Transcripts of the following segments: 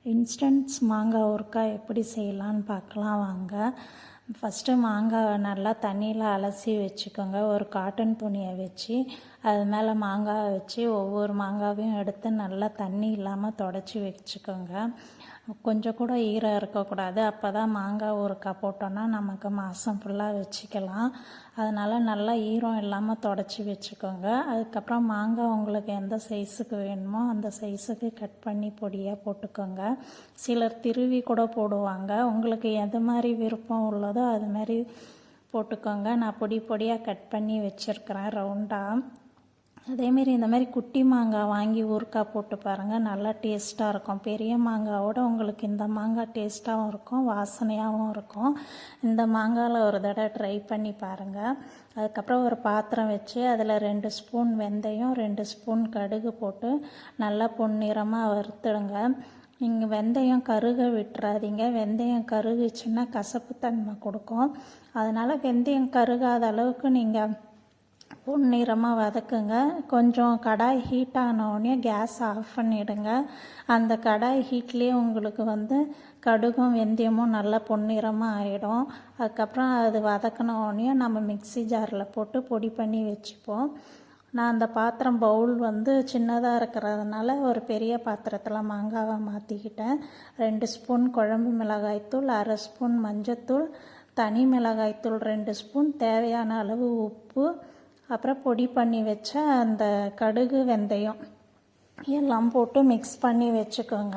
Instants மாங்காய் ஊறுகாய் எப்படி செய்யலான்னு பார்க்கலாம் வாங்க. ஃபஸ்ட்டு மாங்காவை நல்லா தண்ணியில் அலசி வச்சுக்கோங்க. ஒரு காட்டன் துணியை வச்சு அது மேலே மாங்காயை வச்சு ஒவ்வொரு மாங்காவையும் எடுத்து நல்லா தண்ணி இல்லாமல் தொடச்சி வச்சுக்கோங்க. கொஞ்சம் கூட ஈரம் இருக்கக்கூடாது. அப்போ தான் மாங்காய் ஊறுகாய் போட்டோன்னா நமக்கு மாதம் ஃபுல்லாக வச்சுக்கலாம். அதனால் நல்லா ஈரம் இல்லாமல் தொடச்சி வச்சுக்கோங்க. அதுக்கப்புறம் மாங்காய் உங்களுக்கு எந்த சைஸுக்கு வேணுமோ அந்த சைஸுக்கு கட் பண்ணி பொடியாக போட்டுக்கோங்க. சிலர் திருவி கூட போடுவாங்க. உங்களுக்கு எது மாதிரி விருப்பம் உள்ளதோ அது மாதிரி போட்டுக்கோங்க. நான் பொடி பொடியாக கட் பண்ணி வச்சுருக்கிறேன் ரவுண்டாக. அதேமாரி இந்த மாதிரி குட்டி மாங்காய் வாங்கி ஊறுகாய் போட்டு பாருங்கள், நல்லா டேஸ்ட்டாக இருக்கும். பெரிய மாங்காவோட உங்களுக்கு இந்த மாங்காய் டேஸ்ட்டாகவும் இருக்கும், வாசனையாகவும் இருக்கும். இந்த மாங்காயில் ஒரு தடவை ட்ரை பண்ணி பாருங்கள். அதுக்கப்புறம் ஒரு பாத்திரம் வச்சு அதில் 2 ஸ்பூன் வெந்தயம் 2 ஸ்பூன் கடுகு போட்டு நல்லா பொன்னிறமாக வறுத்துடுங்க. நீங்கள் வெந்தயம் கருக விட்டுறாதீங்க. வெந்தயம் கருகுச்சுன்னா கசப்புத்தன்மை கொடுக்கும். அதனால் வெந்தயம் கருகாத அளவுக்கு நீங்கள் பொன்னிறமாக வதக்குங்க. கொஞ்சம் கடாய் ஹீட் ஆனோடனே கேஸ் ஆஃப் பண்ணிவிடுங்க. அந்த கடாய் ஹீட்லேயே உங்களுக்கு கடுகும் வெந்தயமும் நல்லா பொன்னிறமாக ஆகிடும். அதுக்கப்புறம் அது வதக்கினோடனே நம்ம மிக்ஸி ஜாரில் போட்டு பொடி பண்ணி வச்சுப்போம். நான் அந்த பாத்திரம் பவுல் சின்னதாக இருக்கிறதுனால ஒரு பெரிய பாத்திரத்தில் மாங்காவை மாற்றிக்கிட்டேன். 2 ஸ்பூன் குழம்பு மிளகாய்த்தூள், 1/2 ஸ்பூன் மஞ்சத்தூள், தனி மிளகாய்த்தூள் 2 ஸ்பூன், தேவையான அளவு உப்பு, அப்புறம் பொடி பண்ணி வச்ச அந்த கடுகு வெந்தயம் எல்லாம் போட்டு மிக்ஸ் பண்ணி வச்சுக்கோங்க.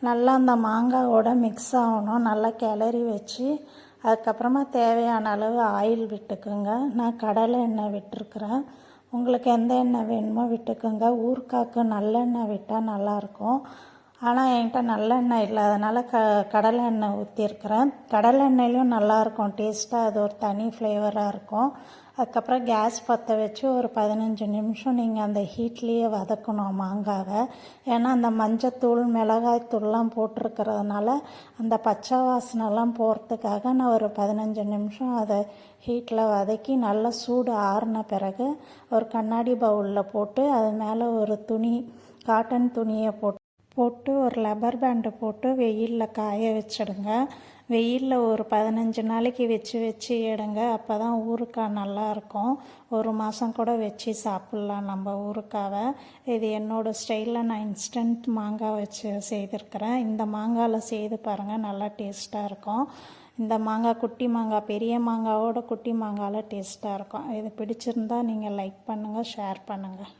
நல்லா அந்த மாங்காவோட மிக்ஸ் ஆகணும். நல்லா கிளறி வச்சு அதுக்கப்புறமா தேவையான அளவு ஆயில் விட்டுக்குங்க. நான் கடலை எண்ணெய் விட்டுருக்குறேன். உங்களுக்கு எந்த எண்ணெய் வேணுமோ விட்டுக்கோங்க. ஊறுகாய்க்கு நல்லெண்ணெய் விட்டால் நல்லாயிருக்கும். ஆனால் என்கிட்ட நல்லெண்ணெய் இல்லாதனால கடலை எண்ணெய் ஊற்றிருக்கிறேன். கடலை எண்ணெயிலையும் நல்லாயிருக்கும் டேஸ்ட்டாக, அது ஒரு தனி ஃப்ளேவராக இருக்கும். அதுக்கப்புறம் கேஸ் பற்ற வச்சு ஒரு 15 நிமிஷம் நீங்கள் அந்த ஹீட்லேயே வதக்கணும் மாங்காவை. ஏன்னா அந்த மஞ்சத்தூள் மிளகாய்த்தூள்லாம் போட்டிருக்கிறதுனால அந்த பச்சை வாசனைலாம் போகிறதுக்காக நான் ஒரு 15 நிமிஷம் அதை ஹீட்டில் வதக்கி நல்லா சூடு ஆறின பிறகு ஒரு கண்ணாடி பவுலில் போட்டு அது மேலே ஒரு துணி, காட்டன் துணியை போட்டு ஒரு லப்பர் பேண்டு போட்டு வெயிலில் காய வச்சிடுங்க. வெயிலில் ஒரு 15 நாளைக்கு வச்சு எடுங்க. அப்போ தான் ஊறுகாய் நல்லாயிருக்கும். ஒரு மாதம் கூட வச்சு சாப்பிட்லாம் நம்ம ஊறுகாவை. இது என்னோடய ஸ்டைலில் நான் இன்ஸ்டன்ட் மாங்காய் வச்சு செய்திருக்கிறேன். இந்த மாங்காயில் செய்து பாருங்கள், நல்லா டேஸ்ட்டாக இருக்கும். இந்த மாங்காய் குட்டி மாங்காய், பெரிய மாங்காவோட குட்டி மாங்காயில் டேஸ்ட்டாக இருக்கும். இது பிடிச்சிருந்தா நீங்கள் லைக் பண்ணுங்கள், ஷேர் பண்ணுங்கள்.